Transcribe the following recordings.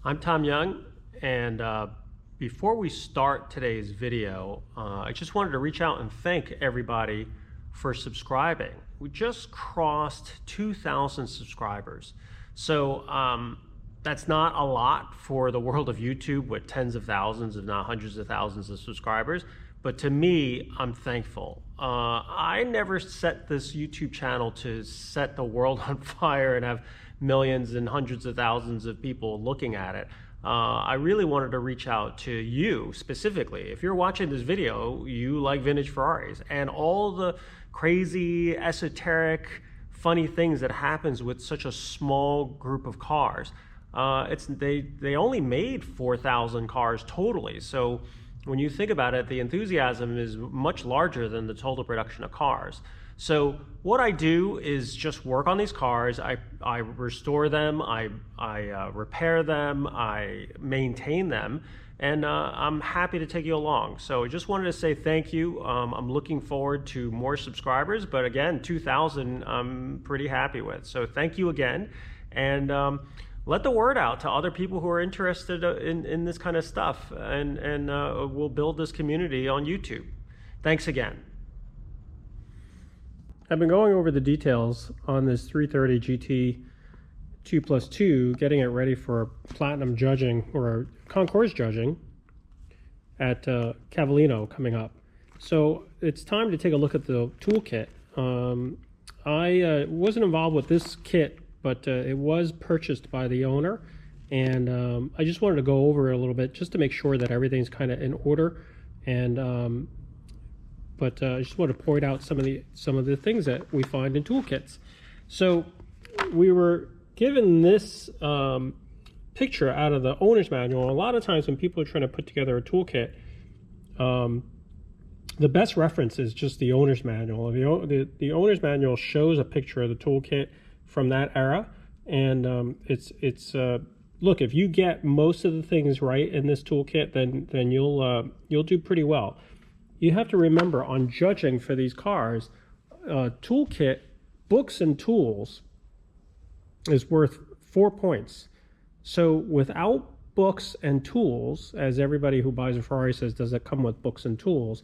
I'm Tom Young, and before we start today's video, I just wanted to reach out and thank everybody for subscribing. We just crossed 2,000 subscribers. So that's not a lot for the world of YouTube with tens of thousands, if not hundreds of thousands of subscribers. But to me, I'm thankful. I never set this YouTube channel to set the world on fire and have millions and hundreds of thousands of people looking at it. I really wanted to reach out to you specifically. If you're watching this video, you like vintage Ferraris and all the crazy, esoteric, funny things that happens with such a small group of cars. They only made 4,000 cars totally. So when you think about it, the enthusiasm is much larger than the total production of cars. So what I do is just work on these cars. I restore them, I repair them, I maintain them, and I'm happy to take you along. So I just wanted to say thank you. I'm looking forward to more subscribers, but again, 2,000 I'm pretty happy with. So thank you again, and let the word out to other people who are interested in this kind of stuff, and we'll build this community on YouTube. Thanks again. I've been going over the details on this 330 GT 2+2, getting it ready for platinum judging or concours judging at Cavallino coming up. So it's time to take a look at the toolkit. I wasn't involved with this kit, but it was purchased by the owner, and I just wanted to go over it a little bit just to make sure that everything's kind of in order. And but I just want to point out some of the things that we find in toolkits. So we were given this picture out of the owner's manual. A lot of times when people are trying to put together a toolkit, the best reference is just the owner's manual. The owner's manual shows a picture of the toolkit from that era, and look, if you get most of the things right in this toolkit, then you'll do pretty well. You have to remember, on judging for these cars, toolkit, books and tools is worth 4 points. So without books and tools, as everybody who buys a Ferrari says, does it come with books and tools?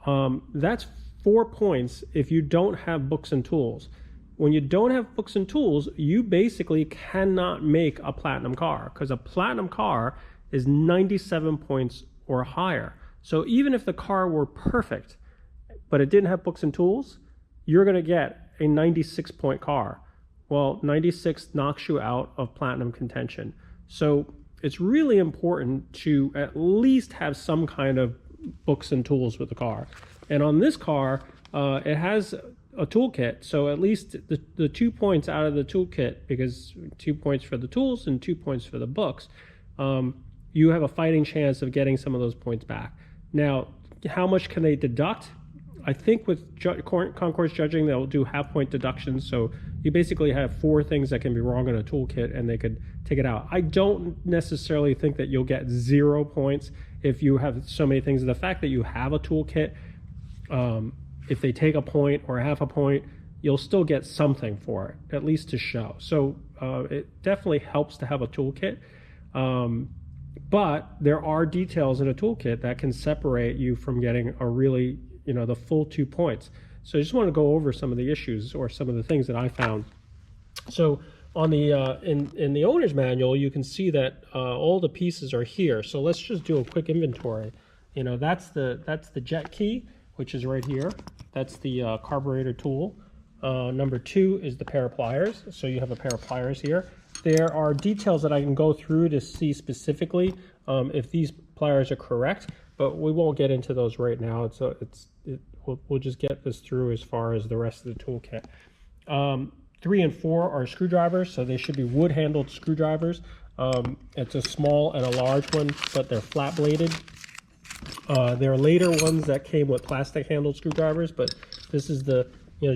That's 4 points if you don't have books and tools. When you don't have books and tools, you basically cannot make a platinum car, because a platinum car is 97 points or higher. So even if the car were perfect, but it didn't have books and tools, you're going to get a 96 point car. Well, 96 knocks you out of platinum contention. So it's really important to at least have some kind of books and tools with the car. And on this car, it has a toolkit. So at least the 2 points out of the toolkit, because 2 points for the tools and 2 points for the books, you have a fighting chance of getting some of those points back. Now, how much can they deduct? I think with concours judging, they'll do half-point deductions. So you basically have 4 things that can be wrong in a toolkit, and they could take it out. I don't necessarily think that you'll get 0 points if you have so many things. The fact that you have a toolkit, if they take a point or half a point, you'll still get something for it, at least to show. So it definitely helps to have a toolkit. But there are details in a toolkit that can separate you from getting a really, the full 2 points. So I just want to go over some of the issues or some of the things that I found. So on the in the owner's manual, you can see that all the pieces are here. So let's just do a quick inventory. That's the jet key, which is right here. That's the carburetor tool. Number 2 is the pair of pliers. So you have a pair of pliers here. There are details that I can go through to see specifically if these pliers are correct, but we won't get into those right now. We'll just get this through as far as the rest of the toolkit. 3 and 4 are screwdrivers, so they should be wood-handled screwdrivers. It's a small and a large one, but they're flat-bladed. There are later ones that came with plastic-handled screwdrivers, but this is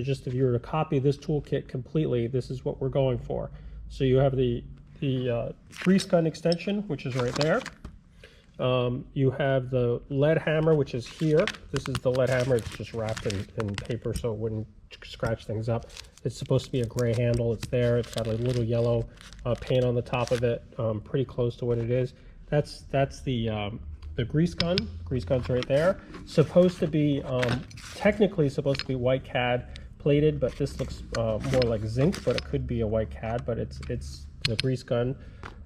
just if you were to copy this toolkit completely, this is what we're going for. So you have the grease gun extension, which is right there. You have the lead hammer, which is here. This is the lead hammer. It's just wrapped in paper so it wouldn't scratch things up. It's supposed to be a gray handle. It's there. It's got a little yellow paint on the top of it, pretty close to what it is. That's the grease gun. Grease gun's right there. Supposed to be technically supposed to be white cad plated, but this looks more like zinc, but it could be a white cad. But it's the grease gun.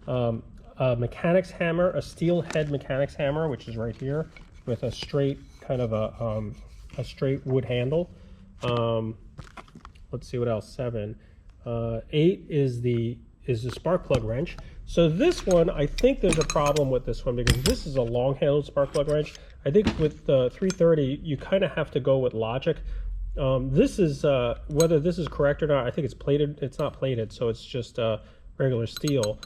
A mechanics hammer, a steel head mechanics hammer, which is right here, with a straight kind of a straight wood handle. Let's see what else. 7, 8 is the spark plug wrench. So this one, I think there's a problem with this one because this is a long-handled spark plug wrench. I think with the 330, you kind of have to go with logic. This is whether this is correct or not. I think it's plated. It's not plated, so it's just regular steel.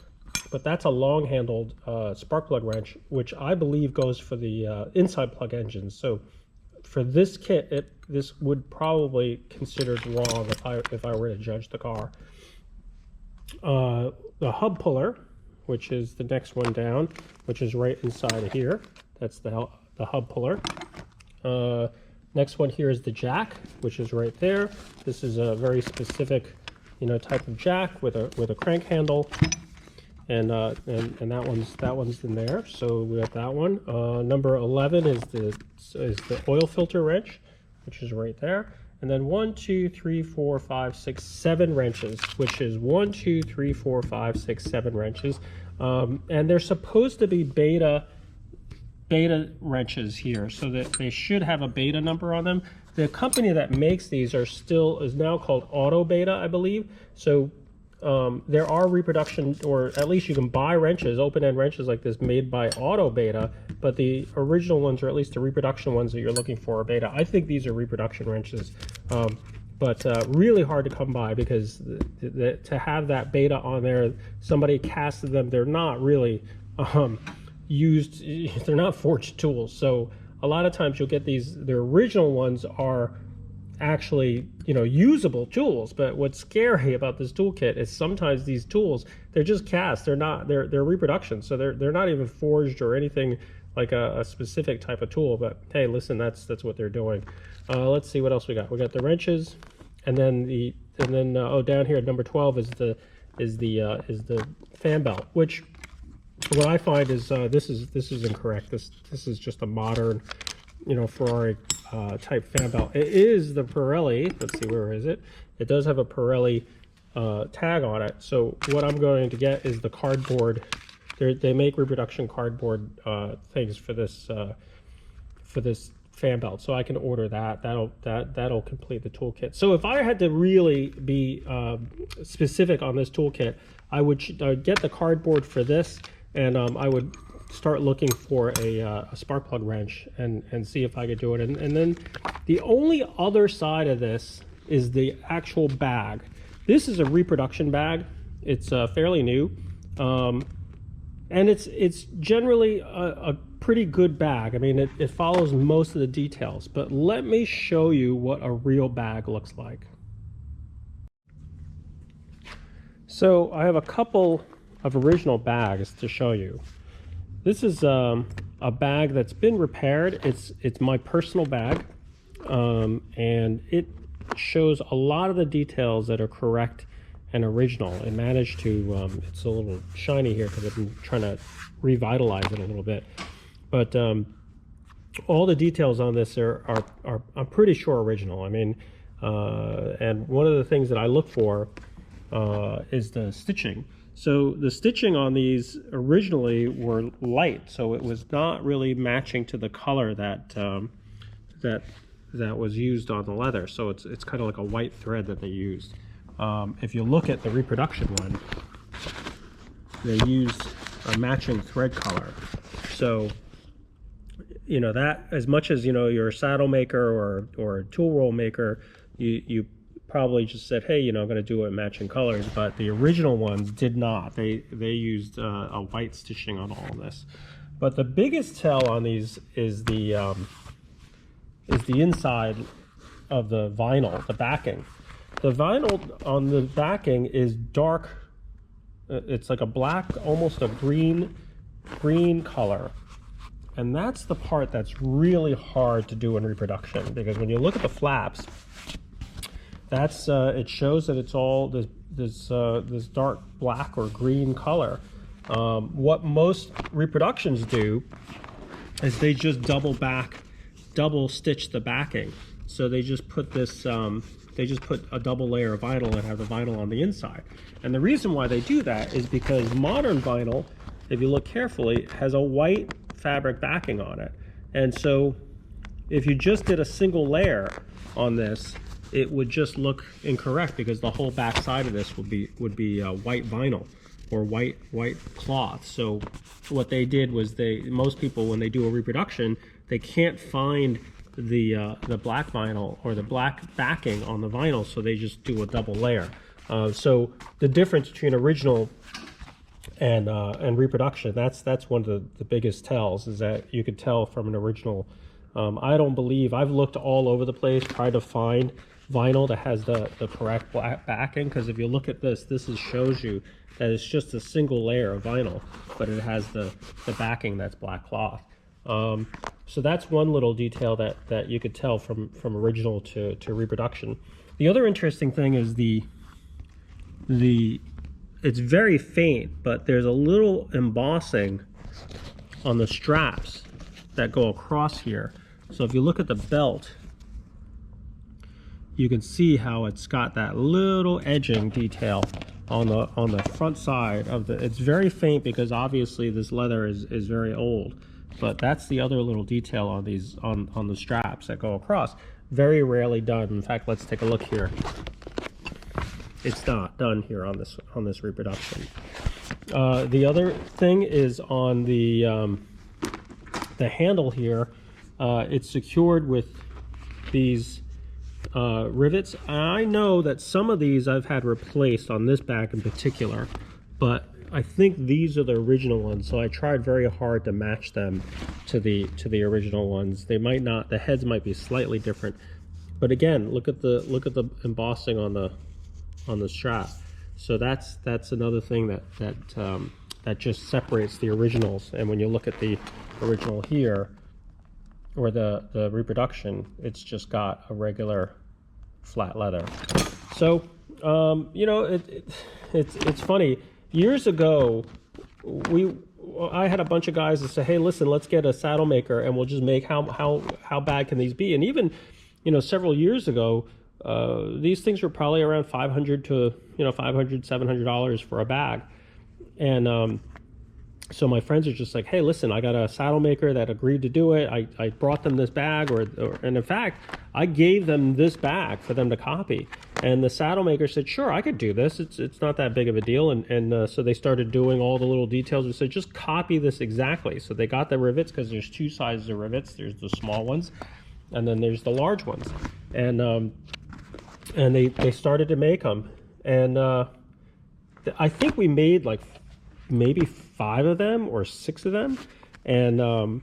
But that's a long-handled spark plug wrench, which I believe goes for the inside plug engines. So for this kit, this would probably considered wrong if I were to judge the car. The hub puller, which is the next one down, which is right inside of here. That's the hub puller. Next one here is the jack, which is right there. This is a very specific, type of jack with a crank handle. And that one's in there, so we got that one. Number 11 is the oil filter wrench, which is right there. And then 1, 2, 3, 4, 5, 6, 7 wrenches, which is 1, 2, 3, 4, 5, 6, 7 wrenches. And they're supposed to be beta wrenches here, so that they should have a beta number on them. The company that makes these is now called Auto Beta, I believe. So there are reproduction, or at least you can buy wrenches, open-end wrenches like this made by Auto Beta, but the original ones, or at least the reproduction ones that you're looking for, are beta. I think these are reproduction wrenches, but really hard to come by because to have that beta on there, somebody casted them. They're not really used. They're not forged tools. So a lot of times you'll get these. The original ones are actually usable tools, but what's scary about this toolkit is sometimes these tools, they're just cast. They're reproduction, so they're not even forged or anything like a specific type of tool. But hey, listen, that's what they're doing. Let's see what else we got. We got the wrenches, and then down here at number 12 is the fan belt, which what I find is this is incorrect. This is just a modern Ferrari type fan belt. It is the Pirelli. Let's see, where is it? It does have a Pirelli tag on it. So what I'm going to get is the cardboard. They make reproduction cardboard things for this fan belt. So I can order that. That'll complete the toolkit. So if I had to really be specific on this toolkit, I would get the cardboard for this, and I would start looking for a spark plug wrench and see if I could do it. And then the only other side of this is the actual bag. This is a reproduction bag. It's fairly new, and it's generally a pretty good bag. I mean, it follows most of the details, but let me show you what a real bag looks like. So I have a couple of original bags to show you. This is a bag that's been repaired. It's my personal bag, and it shows a lot of the details that are correct and original. It managed to, it's a little shiny here because I've been trying to revitalize it a little bit. But all the details on this are I'm pretty sure original. I mean, and one of the things that I look for is the stitching. So the stitching on these originally were light, so it was not really matching to the color that was used on the leather. So it's kind of like a white thread that they used. If you look at the reproduction one, they used a matching thread color. So that, as much as you're a saddle maker or a tool roll maker, you probably just said, hey, I'm going to do it in matching colors, but the original ones did not. They used a white stitching on all of this. But the biggest tell on these is the inside of the vinyl, the backing. The vinyl on the backing is dark. It's like a black, almost a green color. And that's the part that's really hard to do in reproduction, because when you look at the flaps, that's it shows that it's all this dark black or green color. What most reproductions do is they just double stitch the backing. So they just put this, they just put a double layer of vinyl and have the vinyl on the inside. And the reason why they do that is because modern vinyl, if you look carefully, has a white fabric backing on it. And so if you just did a single layer on this, it would just look incorrect because the whole back side of this would be white vinyl or white cloth. So what they did was most people, when they do a reproduction, they can't find the black vinyl or the black backing on the vinyl, so they just do a double layer. So the difference between original and reproduction, that's one of the biggest tells, is that you could tell from an original. I don't believe, I've looked all over the place, tried to find vinyl that has the correct black backing, because if you look at this shows you that it's just a single layer of vinyl, but it has the backing that's black cloth. So that's one little detail that you could tell from original to reproduction. The other interesting thing is it's very faint, but there's a little embossing on the straps that go across here. So if you look at the belt, you can see how it's got that little edging detail on the front side of the. It's very faint because obviously this leather is very old, but that's the other little detail on these on the straps that go across. Very rarely done. In fact, let's take a look here. It's not done here on this reproduction. The other thing is on the handle here. It's secured with these rivets. I know that some of these I've had replaced on this bag in particular, but I think these are the original ones, so I tried very hard to match them to the original ones. They might not, the heads might be slightly different, but again, look at the embossing on the strap. So that's another thing that just separates the originals. And when you look at the original here, or the reproduction, it's just got a regular flat leather. So you know, it's funny. Years ago, I had a bunch of guys that say, hey, listen, let's get a saddle maker and we'll just make how bad can these be? And even, you know, several years ago, these things were probably around $500 to $700 for a bag. And so my friends are just like, hey, listen, I got a saddle maker that agreed to do it. I brought them this bag, and in fact, I gave them this bag for them to copy. And the saddle maker said, sure, I could do this. It's not that big of a deal. And so they started doing all the little details. We said, just copy this exactly. So they got the rivets, because there's two sizes of rivets. There's the small ones, and then there's the large ones. And they started to make them. And I think we made like maybe 5 of them or 6 of them. And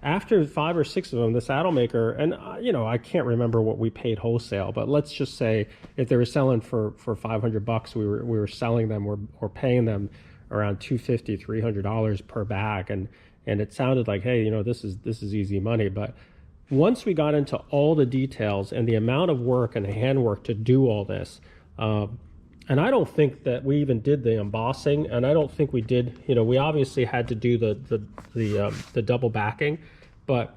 after 5 or 6 of them, the saddle maker, and you know, I can't remember what we paid wholesale, but let's just say if they were selling for $500, we were selling them or paying them around $250, $300 per bag. And it sounded like, hey, you know, this is easy money. But once we got into all the details and the amount of work and handwork to do all this, and I don't think that we even did the embossing, and I don't think we did, you know, we obviously had to do the double backing, but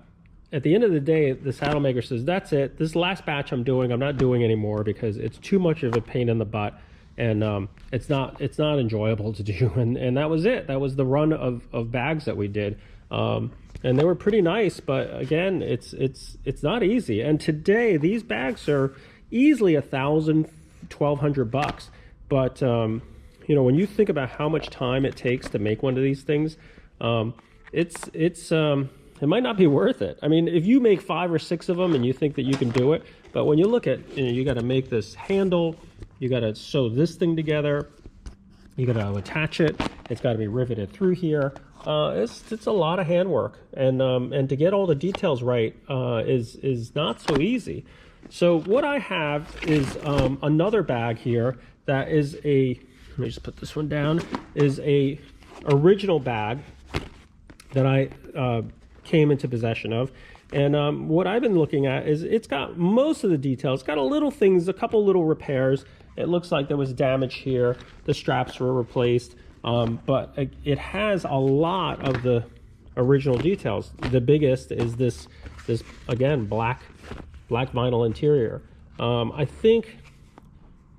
at the end of the day, the saddle maker says, that's it, this last batch I'm not doing anymore because it's too much of a pain in the butt, and it's not enjoyable to do. And that was it. That was the run of bags that we did. And they were pretty nice, but again, it's not easy. And today these bags are easily $1,000, $1,200. But you know, when you think about how much time it takes to make one of these things, it might not be worth it. I mean, if you make 5 or 6 of them and you think that you can do it, but when you look at, you know, you got to make this handle, you got to sew this thing together, you got to attach it, it's got to be riveted through here. It's a lot of handwork, and to get all the details right is not so easy. So what I have is another bag here that is let me just put this one down, is a original bag that I came into possession of. And what I've been looking at is it's got most of the details. It's got a couple little repairs. It looks like there was damage here. The straps were replaced, but it has a lot of the original details. The biggest is this again, black vinyl interior. I think,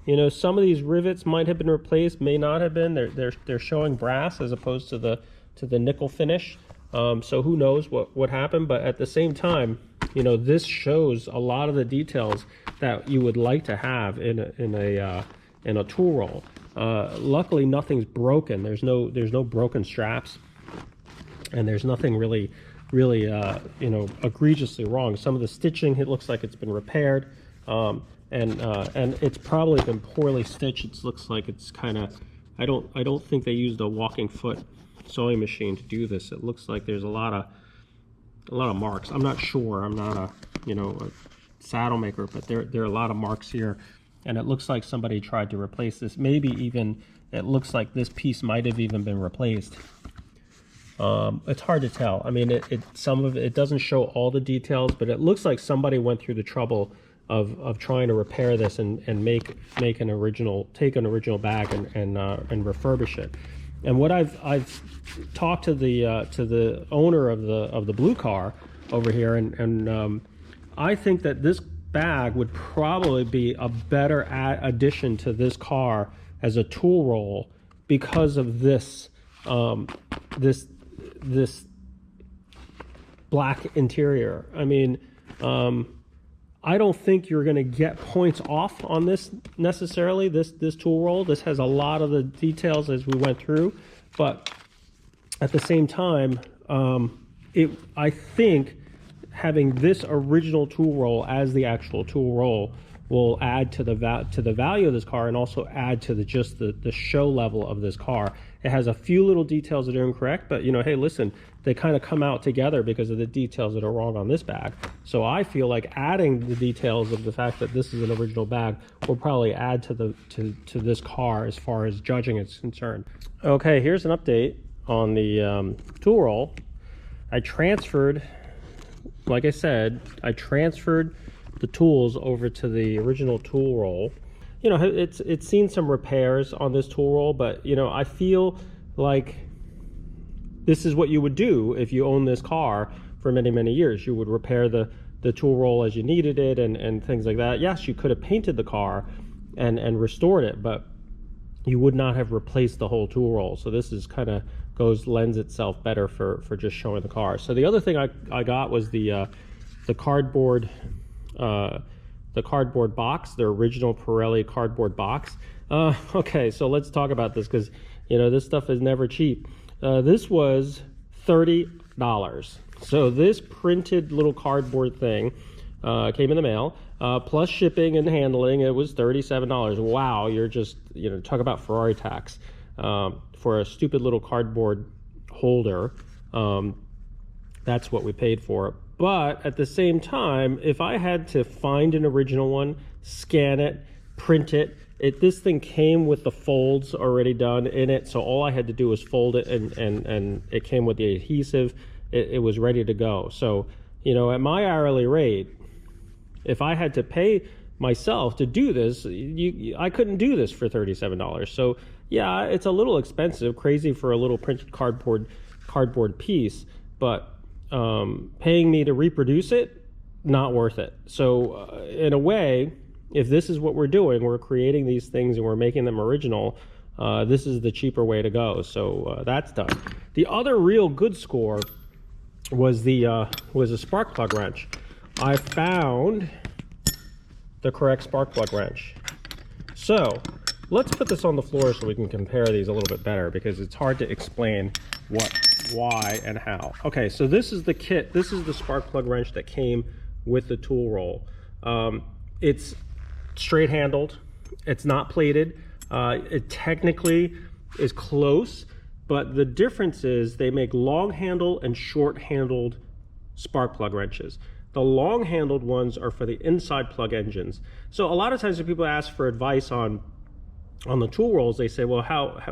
you know, some of these rivets might have been replaced, may not have been. They're showing brass as opposed to the nickel finish. So who knows what happened, but at the same time, you know, this shows a lot of the details that you would like to have in a tool roll. Luckily, nothing's broken. There's no broken straps, and there's nothing really you know, egregiously wrong. Some of the stitching, it looks like it's been repaired, and it's probably been poorly stitched. It looks like it's kind of, I don't think they used a walking foot sewing machine to do this. It looks like there's a lot of marks. I'm not sure. I'm not a, you know, a saddle maker, but there are a lot of marks here, and it looks like somebody tried to replace this. Maybe even it looks like this piece might have even been replaced. It's hard to tell. I mean, some of it doesn't show all the details, but it looks like somebody went through the trouble of trying to repair this and take an original bag and refurbish it. And what I've talked to the owner of the blue car over here, and I think that this bag would probably be a better addition to this car as a tool roll because of this this black interior. I mean, I don't think you're going to get points off on this necessarily, this tool roll. This has a lot of the details as we went through, but at the same time, I think having this original tool roll as the actual tool roll will add to the value of this car, and also add to the show level of this car. It has a few little details that are incorrect, but you know, hey, listen, they kind of come out together because of the details that are wrong on this bag. So I feel like adding the details of the fact that this is an original bag will probably add to this car as far as judging is concerned. Okay, here's an update on the tool roll. I transferred, like I said, the tools over to the original tool roll. You know, it's seen some repairs on this tool roll, but you know, I feel like this is what you would do if you own this car for many years. You would repair the tool roll as you needed it and things like that. Yes, you could have painted the car and restored it, but you would not have replaced the whole tool roll. So this is kind of lends itself better for just showing the car. So the other thing I got was the cardboard box, the original Pirelli cardboard box. Okay, so let's talk about this, because you know, this stuff is never cheap. This was $30. So this printed little cardboard thing came in the mail, plus shipping and handling. It was $37. Wow, you're just, you know, talk about Ferrari tax for a stupid little cardboard holder. That's what we paid for it. But at the same time, if I had to find an original one, scan it, print it, this thing came with the folds already done in it, so all I had to do was fold it, and it came with the adhesive. It was ready to go. So, you know, at my hourly rate, if I had to pay myself to do this, I couldn't do this for $37. So yeah, it's a little expensive, crazy for a little printed cardboard piece, but paying me to reproduce it, not worth it. So in a way, if this is what we're doing, we're creating these things and we're making them original, this is the cheaper way to go. So that's done. The other real good score was a spark plug wrench. I found the correct spark plug wrench. So let's put this on the floor so we can compare these a little bit better, because it's hard to explain what, why, and how. Okay, so this is the kit. This is the spark plug wrench that came with the tool roll. It's straight handled. It's not plated. It technically is close, but the difference is they make long handle and short handled spark plug wrenches. The long handled ones are for the inside plug engines. So a lot of times when people ask for advice on the tool rolls, they say, well,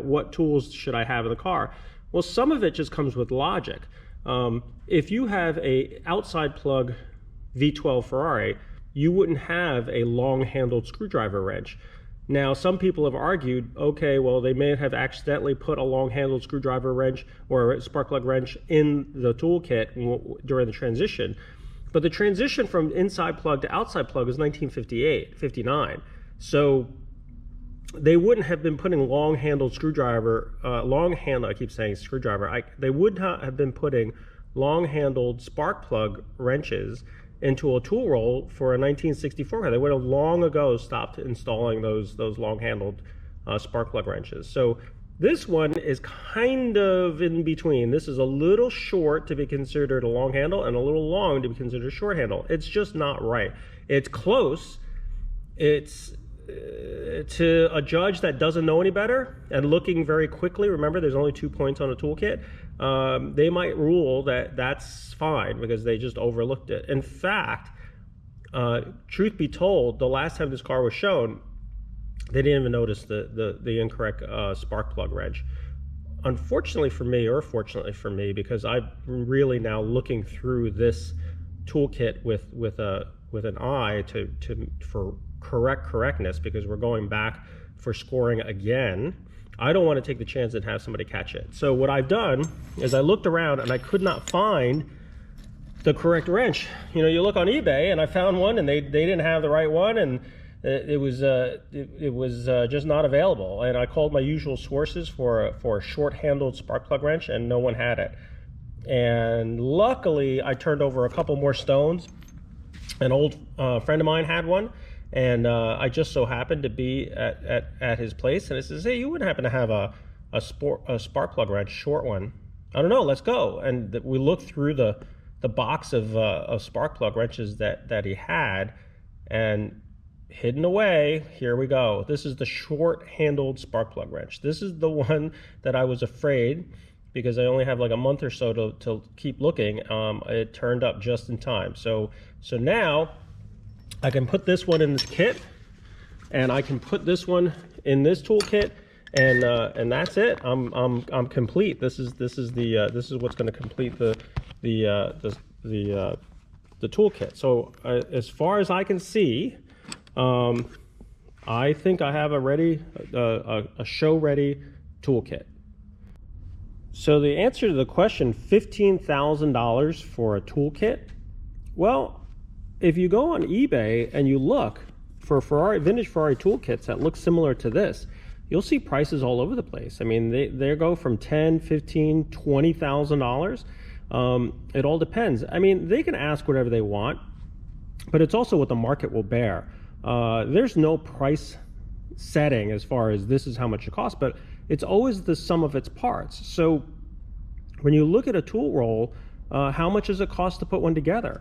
what tools should I have in the car? Well, some of it just comes with logic. If you have a outside plug V12 Ferrari, you wouldn't have a long-handled screwdriver wrench. Now, some people have argued, okay, well, they may have accidentally put a long-handled screwdriver wrench or a spark plug wrench in the toolkit during the transition. But the transition from inside plug to outside plug is 1958, 59. So they wouldn't have been putting long-handled screwdriver, I keep saying screwdriver, they would not have been putting long-handled spark plug wrenches into a tool roll for a 1964 car. They would have long ago stopped installing those long-handled spark plug wrenches. So this one is kind of in between. This is a little short to be considered a long handle and a little long to be considered a short handle. It's just not right. It's close. It's to a judge that doesn't know any better and looking very quickly, remember there's only 2 points on a toolkit, they might rule that that's fine because they just overlooked it. In fact, truth be told, the last time this car was shown, they didn't even notice the incorrect spark plug wrench. Unfortunately for me, or fortunately for me, because I'm really now looking through this toolkit with an eye for correctness, because we're going back for scoring again. I don't want to take the chance and have somebody catch it. So what I've done is I looked around and I could not find the correct wrench. You know, you look on eBay and I found one and they didn't have the right one, and it was just not available. And I called my usual sources for a short-handled spark plug wrench, and no one had it. And luckily, I turned over a couple more stones. An old friend of mine had one, and I just so happened to be at his place, and it says, "Hey, you wouldn't happen to have a spark plug wrench, short one?" I don't know. Let's go. And we looked through the box of spark plug wrenches that he had, and hidden away, here we go. This is the short-handled spark plug wrench. This is the one that I was afraid, because I only have like a month or so to keep looking. It turned up just in time. So now I can put this one in this kit, and I can put this one in this toolkit, and that's it. I'm complete. This is what's going to complete the toolkit. So as far as I can see, I think I have a show-ready toolkit. So the answer to the question, $15,000 for a toolkit, well, if you go on eBay and you look for vintage Ferrari toolkits that look similar to this, you'll see prices all over the place. I mean, they go from $10,000, $15,000, $20,000. It all depends. I mean, they can ask whatever they want, but it's also what the market will bear. There's no price setting as far as this is how much it costs, but it's always the sum of its parts. So when you look at a tool roll, how much does it cost to put one together?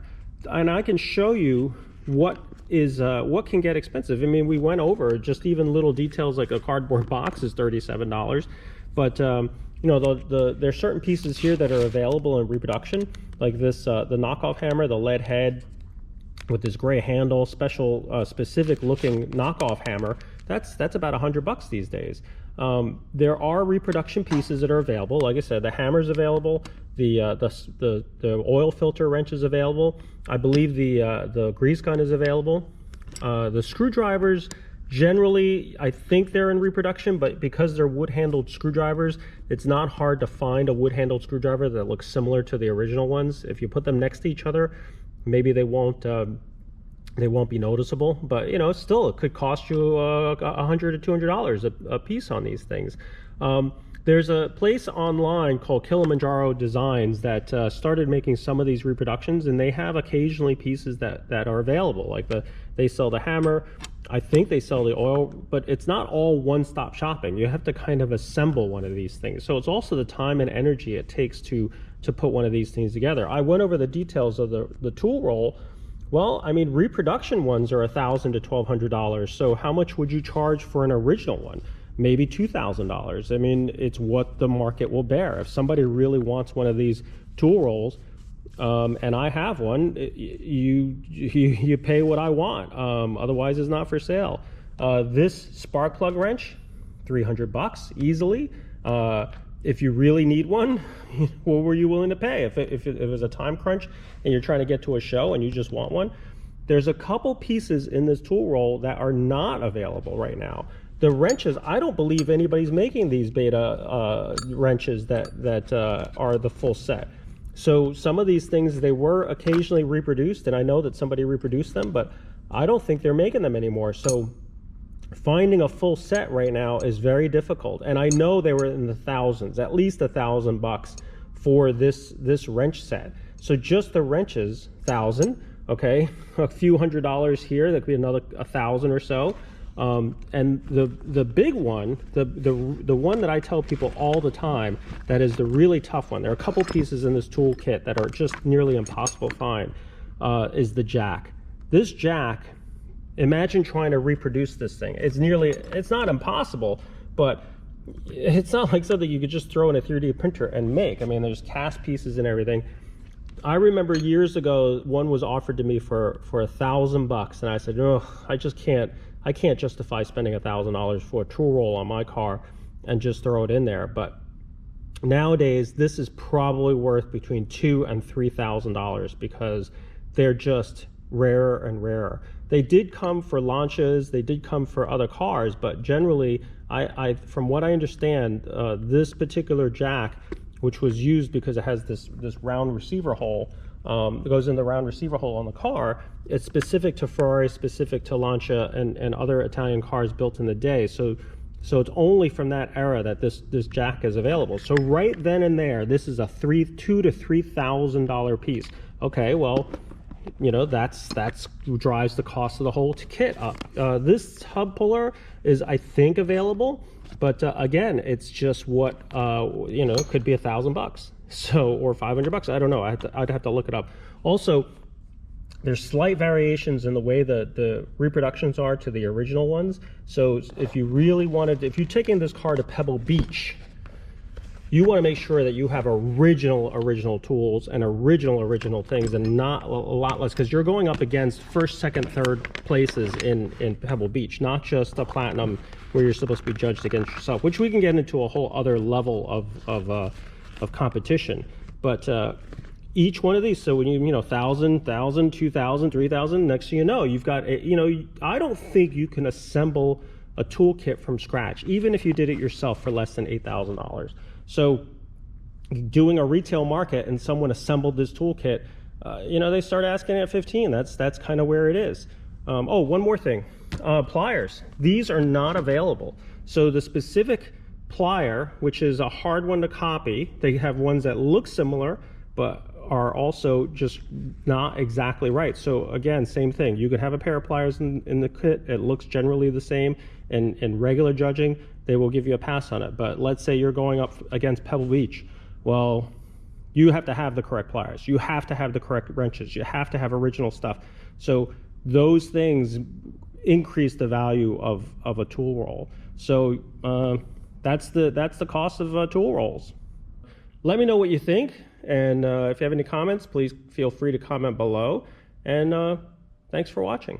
And I can show you what can get expensive. I mean, we went over just even little details like a cardboard box is $37, but you know, there's certain pieces here that are available in reproduction, like this, the knockoff hammer, the lead head with this gray handle, specific looking knockoff hammer. That's about $100 these days. There are reproduction pieces that are available. Like I said, the hammer's available, the oil filter wrench is available. I believe the grease gun is available. The screwdrivers, generally, I think they're in reproduction, but because they're wood-handled screwdrivers, it's not hard to find a wood-handled screwdriver that looks similar to the original ones. If you put them next to each other, maybe they won't be noticeable, but you know, still it could cost you $100 to $200 a piece on these things. There's a place online called Kilimanjaro Designs that started making some of these reproductions, and they have occasionally pieces that are available. Like they sell the hammer, I think they sell the oil, but it's not all one-stop shopping. You have to kind of assemble one of these things. So it's also the time and energy it takes to put one of these things together. I went over the details of the tool roll. Well, I mean, reproduction ones are $1,000 to $1,200. So how much would you charge for an original one? Maybe $2,000. I mean, it's what the market will bear. If somebody really wants one of these tool rolls, and I have one, you pay what I want. Otherwise, it's not for sale. This spark plug wrench, $300 easily. if you really need one, what were you willing to pay? If it was a time crunch and you're trying to get to a show and you just want one, there's a couple pieces in this tool roll that are not available right now. The wrenches, I don't believe anybody's making these beta wrenches that are the full set. So some of these things, they were occasionally reproduced, and I know that somebody reproduced them, but I don't think they're making them anymore. So finding a full set right now is very difficult. And I know they were in the thousands, at least $1,000 for this wrench set. So just the wrenches, 1,000, okay, a few $100s here, that could be another 1,000 or so. And the big one, the one that I tell people all the time, that is the really tough one, there are a couple pieces in this tool kit that are just nearly impossible to find, is the jack. This jack, imagine trying to reproduce this thing. It's not impossible, but it's not like something you could just throw in a 3D printer and make. I mean, there's cast pieces and everything. I remember years ago, one was offered to me for $1,000, and I said, oh, I can't justify spending $1,000 for a tool roll on my car and just throw it in there. But nowadays, this is probably worth between $2,000 and $3,000 because they're just rarer and rarer. They did come for launches, they did come for other cars, but generally, from what I understand, this particular jack, which was used because it has this round receiver hole, it goes in the round receiver hole on the car, it's specific to Ferrari, specific to Lancia and other Italian cars built in the day. So it's only from that era that this jack is available. So right then and there, this is a $2,000 to $3,000 piece. Okay, well, you know, that's drives the cost of the whole kit up. This hub puller is, I think, available, but again, it's just what you know, could be $1,000, so, or $500. I don't know. I'd have to look it up. Also, there's slight variations in the way the reproductions are to the original ones. So if you really wanted, if you're taking this car to Pebble Beach, you want to make sure that you have original tools and original things, and not a lot less, because you're going up against first, second, third places in Pebble Beach, not just a platinum where you're supposed to be judged against yourself, which we can get into a whole other level of competition. But each one of these, so when you know, 1,000, 2,000, 3,000, next thing you know, you've got, you know, I don't think you can assemble a toolkit from scratch, even if you did it yourself for less than $8,000. So doing a retail market and someone assembled this toolkit, you know, they start asking at 15. That's kind of where it is. Oh, one more thing, pliers. These are not available. So the specific plier, which is a hard one to copy, they have ones that look similar, but are also just not exactly right. So again, same thing. You could have a pair of pliers in the kit. It looks generally the same, and in regular judging, they will give you a pass on it. But let's say you're going up against Pebble Beach. Well, you have to have the correct pliers. You have to have the correct wrenches. You have to have original stuff. So those things increase the value of a tool roll. So that's the cost of tool rolls. Let me know what you think. And if you have any comments, please feel free to comment below. And thanks for watching.